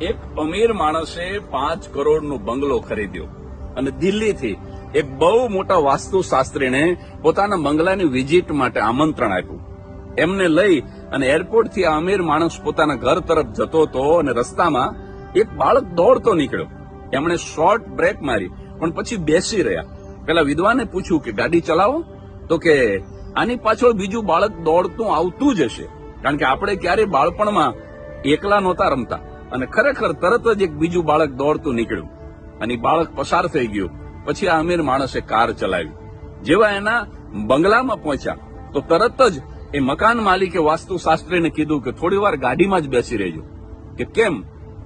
એક અમીર માણસે 5 કરોડનો બંગલો ખરીદ્યો અને દિલ્હીથી એક બહુ મોટા વાસ્તુશાસ્ત્રીને પોતાના બંગલાની વિઝિટ માટે આમંત્રણ આપ્યું. એમને લઈ અને એરપોર્ટથી આ અમીર માણસ પોતાના ઘર તરફ જતો હતો અને રસ્તામાં એક બાળક દોડતો નીકળ્યો. એમણે શોર્ટ બ્રેક મારી પણ પછી બેસી રહ્યા. પેલા વિદ્વાને પૂછ્યું કે ગાડી ચલાવો? તો કે આની પાછળ બીજું બાળક દોડતું આવતું જ હશે, કારણ કે આપણે ક્યારેય બાળપણમાં એકલા નહોતા રમતા. અને ખરેખર તરત જ એક બીજું બાળક દોડતું નીકળ્યું અને બાળક પસાર થઈ ગયું. પછી આ અમીર માણસે કાર ચલાવી. જેવા એના બંગલામાં પહોંચ્યા તો તરત જ એ મકાન માલિકે વાસ્તુશાસ્ત્રીને કીધું કે થોડી વાર ગાડીમાં જ બેસી રહેજો. કે કેમ?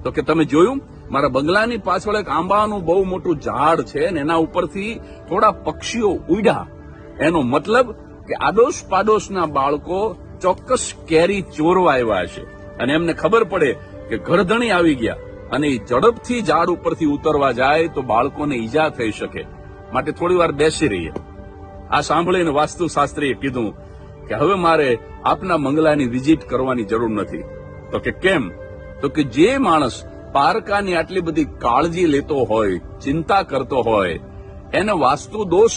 તો કે તમે જોયું, મારા બંગલાની પાછળ એક આંબાનું બહુ મોટું ઝાડ છે અને એના ઉપરથી થોડા પક્ષીઓ ઉડ્યા. એનો મતલબ કે આડોશ પાડોશના બાળકો ચોક્કસ કેરી ચોરવા આવ્યા છે અને એમને ખબર પડે કે ઘરધણી આવી ગયા અને એ ઝડપથી ઝાડ ઉપરથી ઉતરવા જાય તો બાળકોને ઈજા થઈ શકે, માટે થોડી વાર બેસી રહીએ. આ સાંભળીને વાસ્તુશાસ્ત્રીએ કીધું કે હવે મારે આપના બંગલાની વિઝિટ કરવાની જરૂર નથી. તો કે કેમ? તો કે જે માણસ પારકાની આટલી બધી કાળજી લેતો હોય, ચિંતા કરતો હોય, એને વાસ્તુ દોષ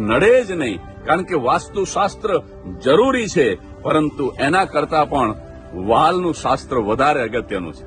નડે જ નહીં, કારણ કે વાસ્તુશાસ્ત્ર જરૂરી છે, પરંતુ એના કરતા પણ વાલનું શાસ્ત્ર વધારે અગત્યનું છે.